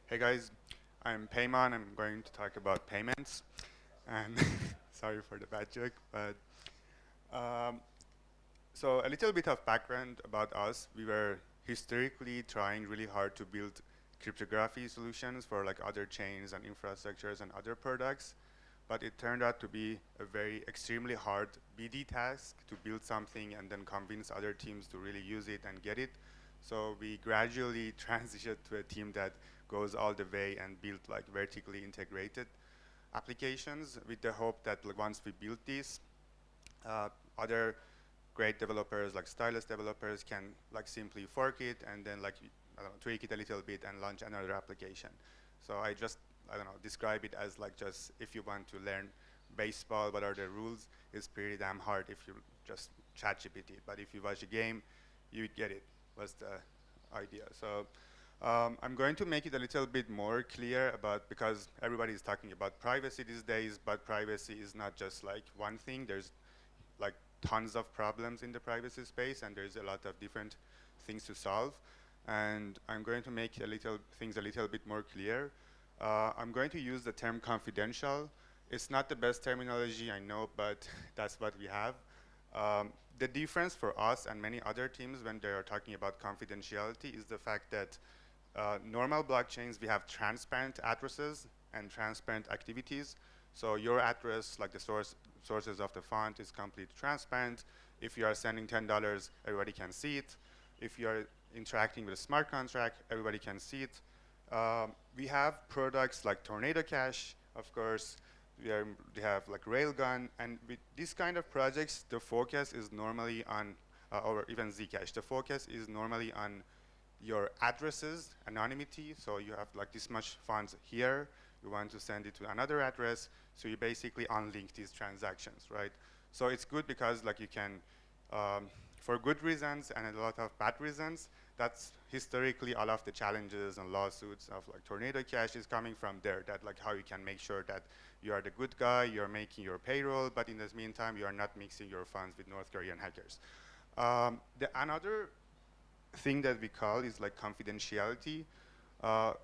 Hey guys, I'm Peyman. I'm going to talk about payments. And sorry for the bad joke, but um, so a little bit of background about us. We were historically trying really hard to build cryptography solutions for like other chains and infrastructures and other products, but it turned out to be a very extremely hard BD task to build something and then convince other teams to really use it and get it. So we gradually transitioned to a team that goes all the way and build like vertically integrated applications with the hope that like, once we build these, other great developers like Stylus developers can like simply fork it and then like I don't know, tweak it a little bit and launch another application. So I don't know, describe it as like just if you want to learn baseball, what are the rules? It's pretty damn hard if you just chat GPT. But if you watch a game, you get it. Was the idea. So I'm going to make it a little bit more clear about because everybody is talking about privacy these days, but privacy is not just like one thing. There's like tons of problems in the privacy space, and there's a lot of different things to solve. And I'm going to make things a little bit more clear. I'm going to use the term confidential. It's not the best terminology, I know, but that's what we have. The difference for us and many other teams when they are talking about confidentiality is the fact that normal blockchains, we have transparent addresses and transparent activities. So your address, like the sources of the fund, is completely transparent. If you are sending $10, everybody can see it. If you are interacting with a smart contract, everybody can see it. We have products like Tornado Cash, of course. We have like Railgun, and with these kind of projects, the focus is normally on, or even Zcash, the focus is normally on your addresses, anonymity. So you have like this much funds here, you want to send it to another address, so you basically unlink these transactions, right? So it's good because like you can, for good reasons and a lot of bad reasons, that's historically all of the challenges and lawsuits of like Tornado Cash is coming from there, that like how you can make sure that you are the good guy, you're making your payroll, but in the meantime, you are not mixing your funds with North Korean hackers. Another thing that we call is like confidentiality.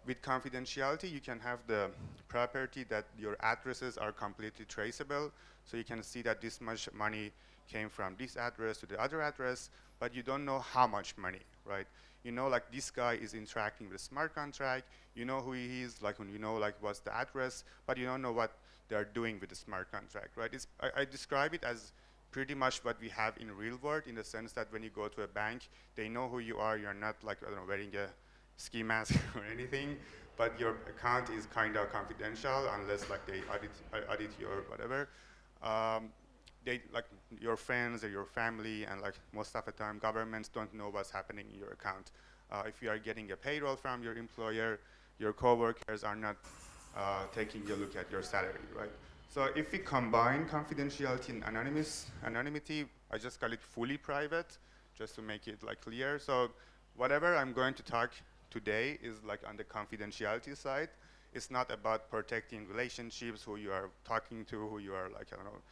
With confidentiality, you can have the property that your addresses are completely traceable. So you can see that this much money came from this address to the other address, but you don't know how much money, right? You know, like this guy is interacting with a smart contract. You know who he is, like when you know like what's the address, but you don't know what they're doing with the smart contract, right? I describe it as pretty much what we have in real world, in the sense that when you go to a bank, they know who you are. You're not like, I don't know, wearing a ski mask or anything, but your account is kind of confidential unless like they audit you or whatever. Um, they like your friends or your family, and like most of the time governments don't know what's happening in your account. If you are getting a payroll from your employer, your coworkers are not taking a look at your salary, right? So if we combine confidentiality and anonymity, I just call it fully private, just to make it like clear. So whatever I'm going to talk today is like on the confidentiality side. It's not about protecting relationships, who you are talking to, who you are like, I don't know,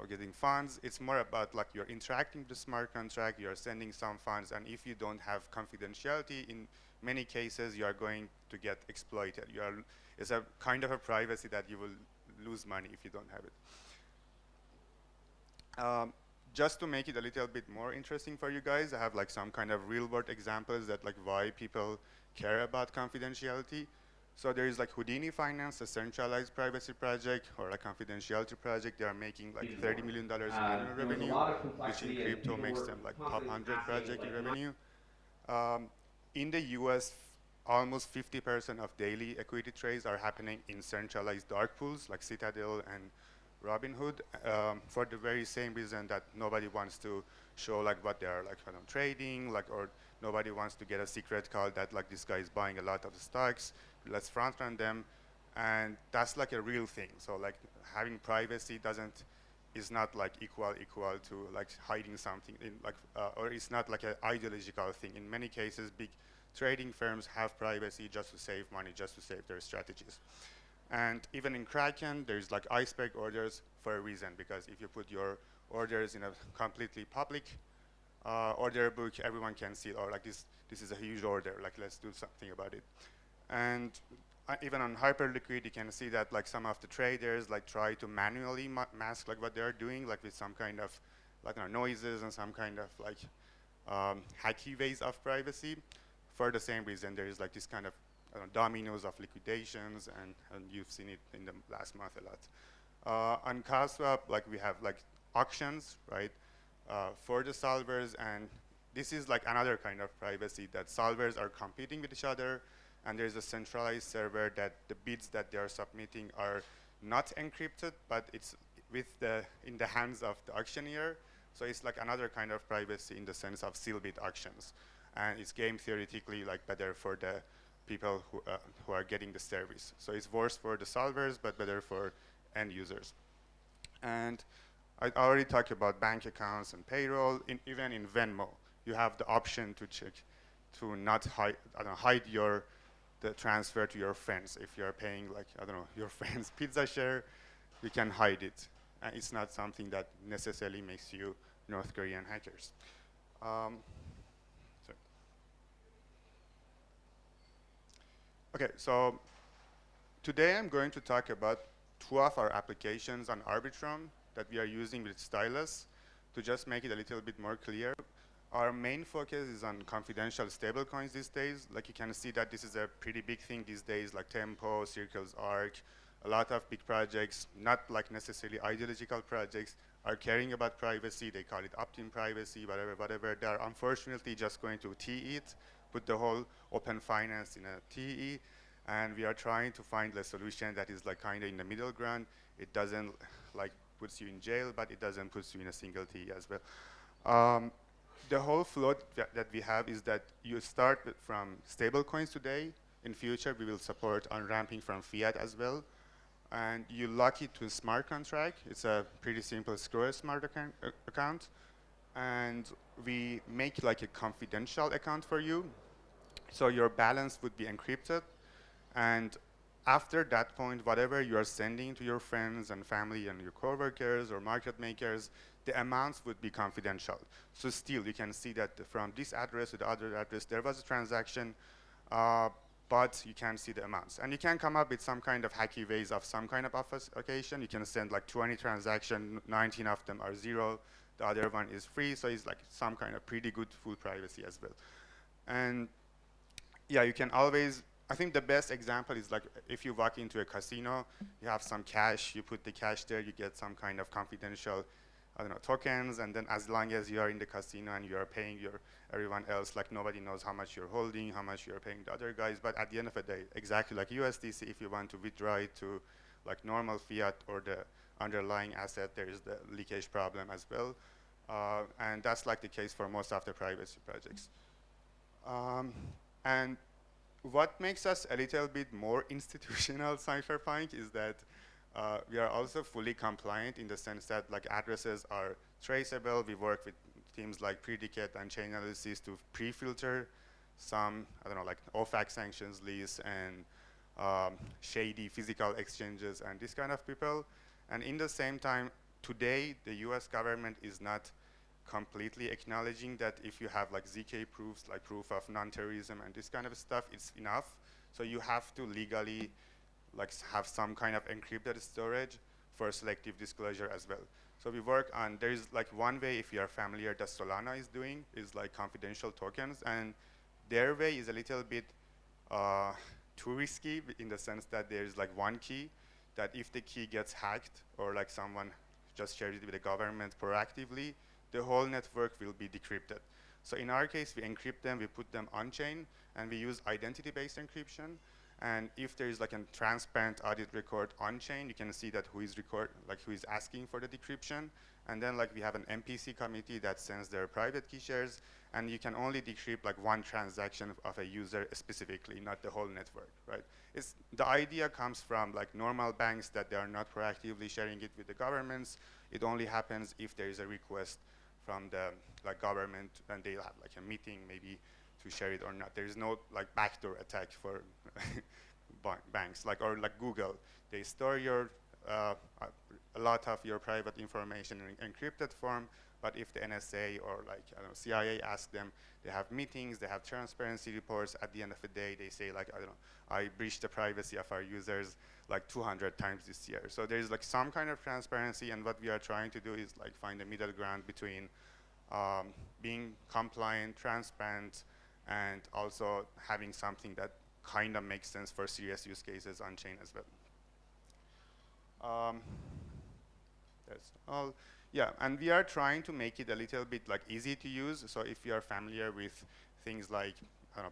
getting funds. It's more about like you're interacting with the smart contract, you're sending some funds, and if you don't have confidentiality, in many cases you are going to get exploited. It's a kind of a privacy that you will lose money if you don't have it. Just to make it a little bit more interesting for you guys, I have like some kind of real world examples that like why people care about confidentiality. So there is like Houdini Finance, a centralized privacy project or a confidentiality project. They are making like $30 million in annual There was a revenue, lot of which in complexity, and crypto people makes were them like top constantly 100 asking, project in like, revenue. Um, in the US, almost 50% of daily equity trades are happening in centralized dark pools like Citadel and Robinhood, for the very same reason that nobody wants to show like what they are like trading, like, or nobody wants to get a secret call that like this guy is buying a lot of stocks. Let's front run them, and that's like a real thing. So like having privacy is not like equal to like hiding something in like, or it's not like an ideological thing. In many cases, big trading firms have privacy just to save money, just to save their strategies. And even in Kraken, there's like iceberg orders for a reason, because if you put your orders in a completely public order book, everyone can see it, or like this is a huge order, like let's do something about it. And even on Hyperliquid, you can see that like some of the traders like try to manually mask like what they're doing, like with some kind of like noises and some kind of like hacky ways of privacy. For the same reason, there is like this kind of dominoes of liquidations, and you've seen it in the last month a lot. On CoSwap, like we have like auctions, right, for the solvers, and this is like another kind of privacy that solvers are competing with each other, and there's a centralized server that the bids that they are submitting are not encrypted, but it's in the hands of the auctioneer. So it's like another kind of privacy in the sense of seal bid auctions, and it's game theoretically like better for the people who are getting the service. So it's worse for the solvers, but better for end users. And I already talked about bank accounts and payroll. Even in Venmo, you have the option to check to not hide the transfer to your friends. If you're paying like, I don't know, your friend's pizza share, you can hide it. And it's not something that necessarily makes you North Korean hackers. Okay, so today I'm going to talk about two of our applications on Arbitrum that we are using with Stylus. To just make it a little bit more clear, our main focus is on confidential stablecoins these days. Like you can see that this is a pretty big thing these days, like Tempo, Circle's Arc, a lot of big projects, not like necessarily ideological projects, are caring about privacy. They call it opt-in privacy, whatever. They're unfortunately just going to TE it, put the whole open finance in a TE, and we are trying to find a solution that is like kind of in the middle ground. It doesn't like puts you in jail, but it doesn't put you in a single TE as well. The whole flow that we have is that you start from stable coins today. In future, we will support on-ramping from fiat as well. And you lock it to a smart contract. It's a pretty simple Scroll smart account. And we make like a confidential account for you. So your balance would be encrypted. And after that point, whatever you are sending to your friends and family and your coworkers or market makers, the amounts would be confidential. So still, you can see that from this address to the other address, there was a transaction, but you can't see the amounts. And you can come up with some kind of hacky ways of some kind of authentication. You can send like 20 transactions, 19 of them are zero, the other one is free, so it's like some kind of pretty good full privacy as well. And yeah, you can always, I think the best example is like if you walk into a casino, you have some cash, you put the cash there, you get some kind of confidential, I don't know, tokens, and then as long as you are in the casino and you are paying everyone else, like nobody knows how much you're holding, how much you're paying the other guys, but at the end of the day, exactly like USDC, if you want to withdraw it to like normal fiat or the underlying asset, there is the leakage problem as well. And that's like the case for most of the privacy projects. And what makes us a little bit more institutional cypherpunk is that we are also fully compliant in the sense that like addresses are traceable. We work with teams like Predicate and Chain Analysis to pre-filter some, I don't know, like OFAC sanctions lists and shady physical exchanges and this kind of people. And in the same time, today, the US government is not completely acknowledging that if you have like ZK proofs, like proof of non-terrorism and this kind of stuff, it's enough. So you have to legally like have some kind of encrypted storage for selective disclosure as well. So we work on, there is like one way, if you are familiar, that Solana is doing, is like confidential tokens, and their way is a little bit too risky in the sense that there is like one key that if the key gets hacked or like someone just shares it with the government proactively, the whole network will be decrypted. So in our case, we encrypt them, we put them on-chain, and we use identity-based encryption. And if there is like a transparent audit record on-chain, you can see that who is asking for the decryption. And then like we have an MPC committee that sends their private key shares, and you can only decrypt like one transaction of a user specifically, not the whole network, right? The idea comes from like normal banks that they are not proactively sharing it with the governments. It only happens if there is a request from the like government, and they'll have like a meeting maybe to share it or not. There is no like backdoor attack for banks, like or like Google. They store your a lot of your private information in encrypted form, but if the NSA or like, I don't know, CIA ask them, they have meetings, they have transparency reports. At the end of the day, they say like, I don't know, I breached the privacy of our users like 200 times this year. So there's like some kind of transparency, and what we are trying to do is like find a middle ground between being compliant, transparent, and also having something that kind of makes sense for serious use cases on chain as well. That's all. Yeah, and we are trying to make it a little bit like easy to use. So if you are familiar with things like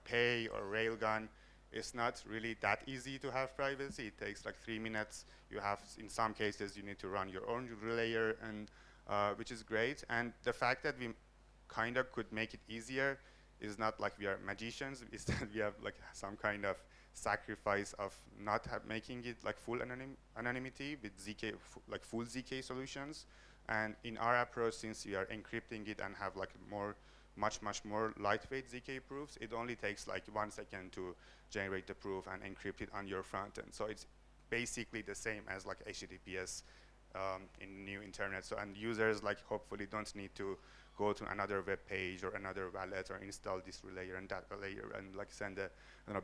Pay or Railgun, it's not really that easy to have privacy. It takes like 3 minutes. You have, in some cases, you need to run your own layer, and which is great. And the fact that we kind of could make it easier is not like we are magicians. It's that we have like some kind of sacrifice of not making it like full anonymity with ZK, like full ZK solutions. And in our approach, since we are encrypting it and have like much more lightweight ZK proofs, it only takes like 1 second to generate the proof and encrypt it on your front end. So it's basically the same as like HTTPS in new internet. So, and users like hopefully don't need to go to another web page or another wallet or install this layer and that layer and like send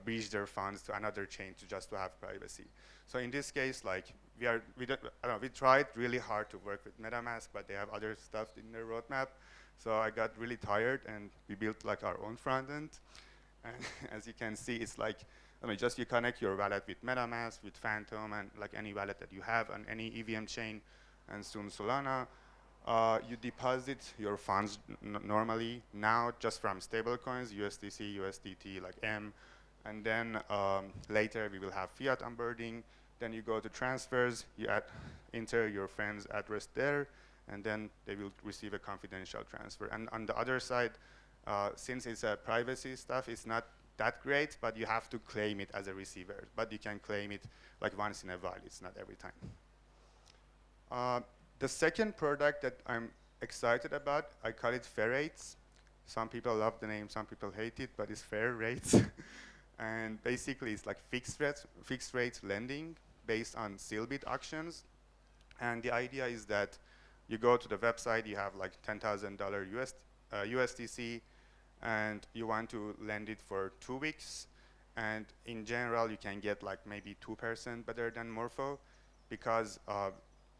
breach their funds to another chain to have privacy. So in this case, like we tried really hard to work with MetaMask, but they have other stuff in their roadmap. So I got really tired, and we built like our own front end. And as you can see, it's like, just you connect your wallet with MetaMask, with Phantom, and like any wallet that you have on any EVM chain, and soon Solana. You deposit your funds normally now just from stablecoins, USDC, USDT, like M, and then later we will have fiat onboarding. Then you go to transfers, you enter your friend's address there, and then they will receive a confidential transfer. And on the other side, since it's a privacy stuff, it's not that great, but you have to claim it as a receiver. But you can claim it like once in a while. It's not every time. The second product that I'm excited about, I call it Fair Rates. Some people love the name, some people hate it, but it's Fair Rates. And basically, it's like fixed rate lending based on Sealbit auctions. And the idea is that you go to the website, you have like $10,000 USDC, and you want to lend it for 2 weeks. And in general, you can get like maybe 2% better than Morpho, because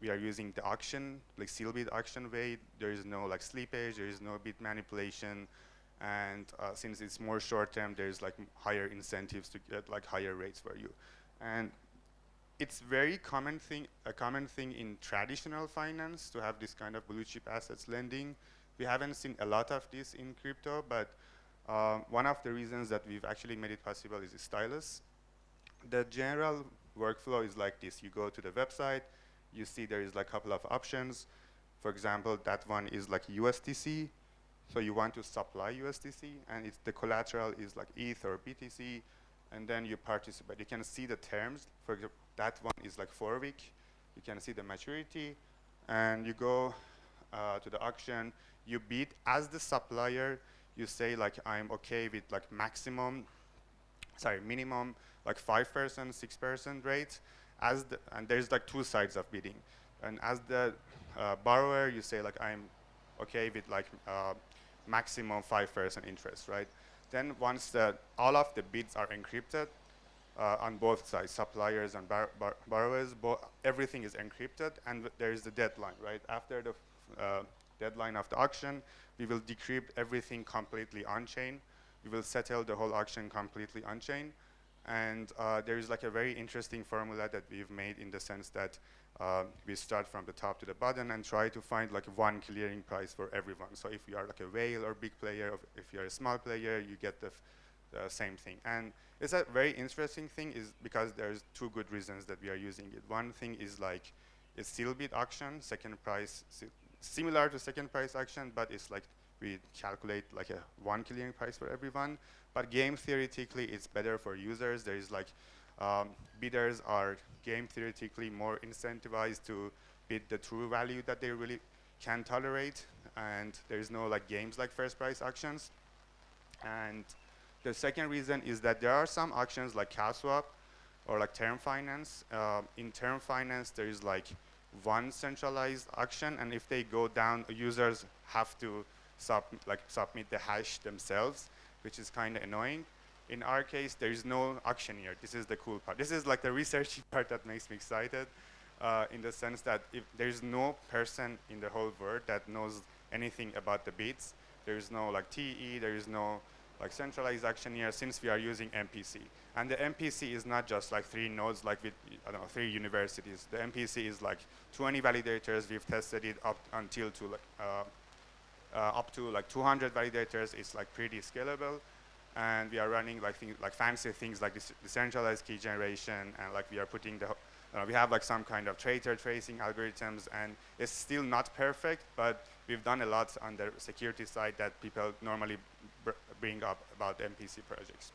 we are using the auction, like Sealbit auction way. There is no like slippage, there is no bit manipulation. And since it's more short term, there's like higher incentives to get like higher rates for you. And it's a common thing in traditional finance to have this kind of blue chip assets lending. We haven't seen a lot of this in crypto, but one of the reasons that we've actually made it possible is Stylus. The general workflow is like this. You go to the website, you see there is like a couple of options. For example, that one is like USDC. So you want to supply USDC, and the collateral is like ETH or BTC, and then you participate. You can see the terms. For example, that one is like 4 week. You can see the maturity, and you go to the auction. You bid as the supplier. You say like, I'm okay with like minimum like 5%, 6% rate. And there's like 2 sides of bidding. And as the borrower, you say like, I'm okay with like maximum 5% interest, right? Then once all of the bids are encrypted on both sides, suppliers and borrowers, everything is encrypted, and there is the deadline, right? After the deadline of the auction, we will decrypt everything completely on-chain. We will settle the whole auction completely on-chain. And there is like a very interesting formula that we've made, in the sense that we start from the top to the bottom and try to find like one clearing price for everyone. So if you are like a whale or big player, if you're a small player, you get the same thing. And it's a very interesting thing, is because there's 2 good reasons that we are using it. One thing is like it's Sealbit auction, second price, similar to second price auction, but it's like we calculate like a 1 clearing price for everyone. But game theoretically, it's better for users. There is like bidders are game theoretically more incentivized to bid the true value that they really can tolerate, and there is no like games like first price auctions. And the second reason is that there are some auctions like CowSwap or like term finance. In term finance, there is like one centralized auction, and if they go down, users have to submit the hash themselves, which is kind of annoying. In our case, there is no auctioneer. This is the cool part. This is like the research part that makes me excited, in the sense that if there's no person in the whole world that knows anything about the bits, there is no like TE, there is no like centralized auctioneer, since we are using MPC. And the MPC is not just like 3 nodes like with, I don't know, 3 universities. The MPC is like 20 validators. We've tested it up until to like, up to like 200 validators. It's like pretty scalable. And we are running like fancy things like this decentralized key generation, and like we are putting the, we have like some kind of traitor tracing algorithms, and it's still not perfect, but we've done a lot on the security side that people normally bring up about MPC projects.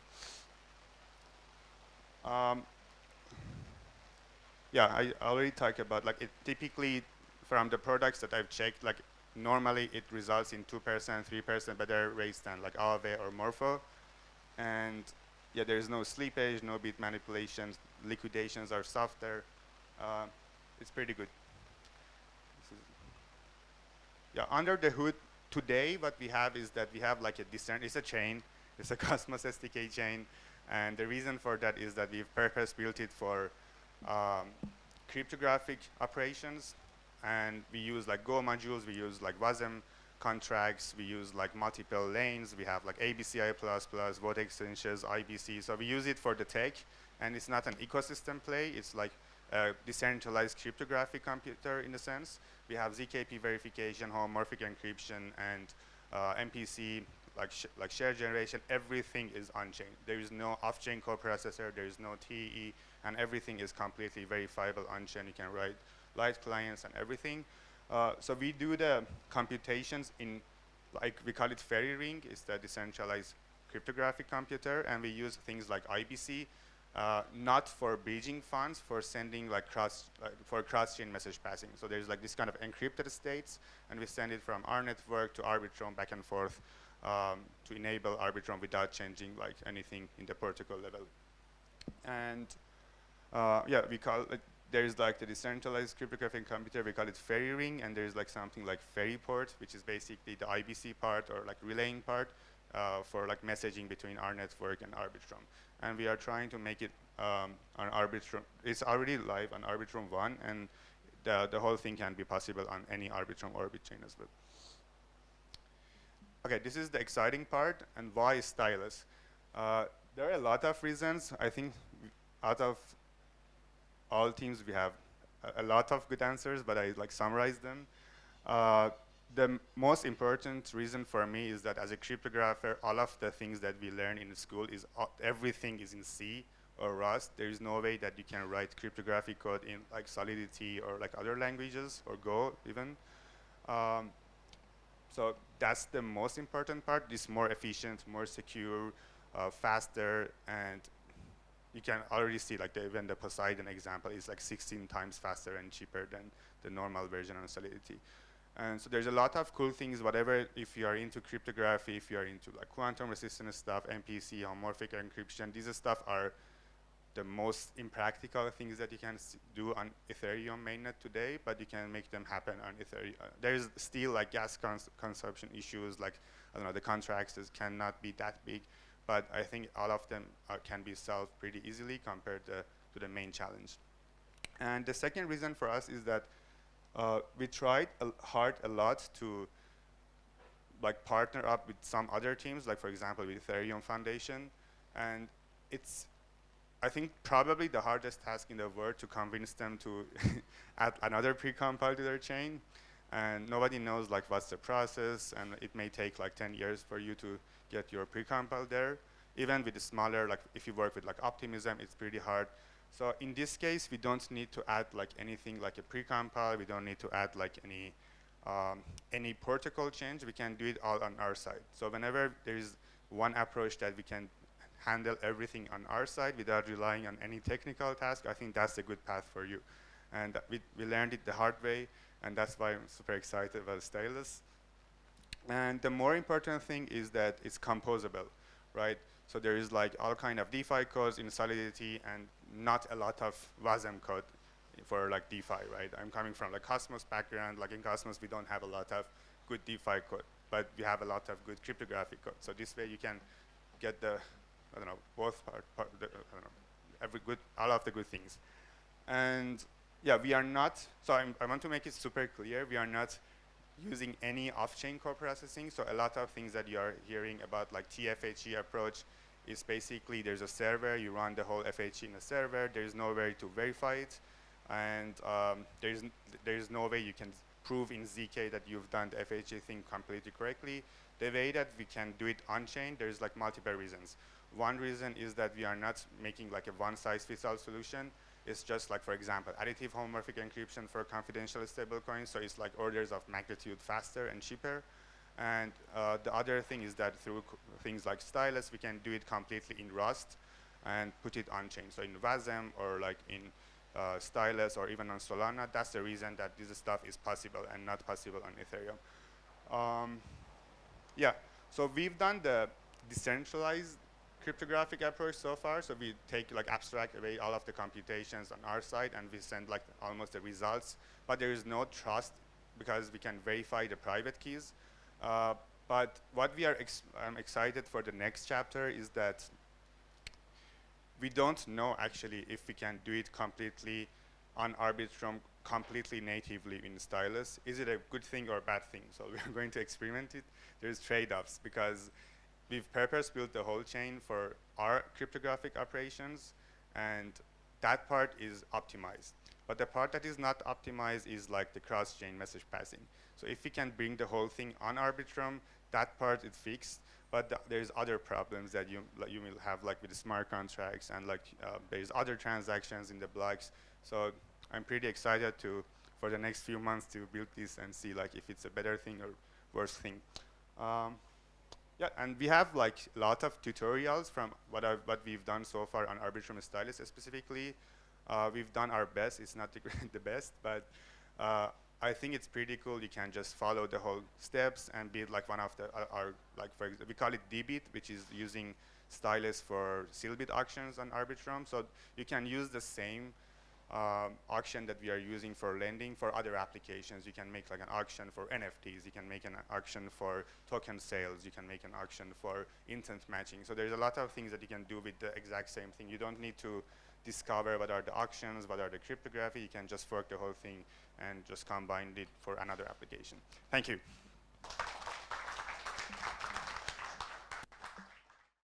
Yeah, I already talked about like it typically from the products that I've checked, like normally it results in 2%, 3% better rates than like Aave or Morpho. And yeah, there's no slippage, no bit manipulations, liquidations are softer. It's pretty good. Yeah, under the hood today, what we have is that we have like it's a chain, it's a Cosmos SDK chain, and the reason for that is that we've purpose-built it for cryptographic operations, and we use like Go modules, we use like WASM contracts, we use like multiple lanes, we have like ABCI++, vote exchanges, IBC, so we use it for the tech, and it's not an ecosystem play, it's like a decentralized cryptographic computer in a sense. We have ZKP verification, homomorphic encryption, and MPC, like share generation, everything is on-chain. There is no off-chain coprocessor, there is no TE, and everything is completely verifiable on-chain. You can write light clients and everything. So we do the computations in, like we call it fairy ring, it's the decentralized cryptographic computer, and we use things like IBC, not for bridging funds, for sending like for cross-chain message passing. So there's like this kind of encrypted states, and we send it from our network to Arbitrum back and forth to enable Arbitrum without changing like anything in the protocol level. And yeah, we call it, there's like the decentralized cryptographic computer, we call it fairy ring, and there's like something like fairy port, which is basically the IBC part or like relaying part for like messaging between our network and Arbitrum. And we are trying to make it on Arbitrum. It's already live on Arbitrum 1, and the whole thing can be possible on any Arbitrum Orbit chain as well. Okay, this is the exciting part, and why Stylus? There are a lot of reasons. I think out of all teams, we have a lot of good answers, but I like summarize them. The most important reason for me is that as a cryptographer, all of the things that we learn in school is everything is in C or Rust. There is no way that you can write cryptographic code in like Solidity or like other languages or Go even. So that's the most important part. This more efficient, more secure, faster, and you can already see like even the Poseidon example is like 16 times faster and cheaper than the normal version on Solidity. And so there's a lot of cool things, whatever, if you are into cryptography, if you are into like quantum resistant stuff, MPC, homomorphic encryption, these stuff are the most impractical things that you can do on Ethereum mainnet today, but you can make them happen on Ethereum. There's still like gas consumption issues, like, I don't know, the contracts cannot be that big, but I think all of them can be solved pretty easily compared to the main challenge. And the second reason for us is that we tried hard a lot to like partner up with some other teams, like for example with Ethereum Foundation, and it's, I think, probably the hardest task in the world to convince them to add another precompile to their chain, and nobody knows like what's the process, and it may take like 10 years for you to get your precompile there. Even with the smaller, like if you work with like Optimism, it's pretty hard. So in this case, we don't need to add like anything like a precompile. We don't need to add like any protocol change. We can do it all on our side. So whenever there is one approach that we can handle everything on our side without relying on any technical task, I think that's a good path for you. And we learned it the hard way, and that's why I'm super excited about Stylus. And the more important thing is that it's composable, right? So there is like all kind of DeFi codes in Solidity and not a lot of WASM code for like DeFi, right? I'm coming from like Cosmos background. Like in Cosmos, we don't have a lot of good DeFi code, but we have a lot of good cryptographic code. So this way you can get the, I don't know, both part I don't know, all of the good things. And yeah, we are not, so I want to make it super clear, we are not using any off-chain coprocessing. So a lot of things that you are hearing about like TFHE approach is basically there's a server, you run the whole FHE in a server, there's no way to verify it, and there's no way you can prove in ZK that you've done the FHE thing completely correctly. The way that we can do it on-chain, there's like multiple reasons. One reason is that we are not making like a one-size-fits-all solution. It's just like, for example, additive homomorphic encryption for confidential stablecoins, so it's like orders of magnitude faster and cheaper. And the other thing is that through things like Stylus, we can do it completely in Rust and put it on-chain. So in Wasm or like in Stylus or even on Solana, that's the reason that this stuff is possible and not possible on Ethereum. Yeah, so we've done the decentralized cryptographic approach so far. So we take like abstract away all of the computations on our side and we send like almost the results, but there is no trust because we can verify the private keys. But what we are I'm excited for the next chapter is that we don't know actually if we can do it completely on Arbitrum, completely natively in Stylus. Is it a good thing or a bad thing? So we're going to experiment it. There's trade-offs because we've purpose-built the whole chain for our cryptographic operations, and that part is optimized. But the part that is not optimized is like the cross-chain message passing. So if we can bring the whole thing on Arbitrum, that part is fixed. But there's other problems that you will have, like with the smart contracts, and like there's other transactions in the blocks. So I'm pretty excited for the next few months to build this and see like if it's a better thing or worse thing. Yeah, and we have like a lot of tutorials from what we've done so far on Arbitrum Stylus specifically. We've done our best. It's not the best, but I think it's pretty cool. You can just follow the whole steps and build like one of the like for example, we call it dbit, which is using Stylus for sealbit auctions on Arbitrum. So you can use the same auction that we are using for lending for other applications. You can make like an auction for NFTs. You can make an auction for token sales. You can make an auction for intent matching. So there's a lot of things that you can do with the exact same thing. You don't need to discover what are the auctions, what are the cryptography. You can just fork the whole thing and just combine it for another application. Thank you.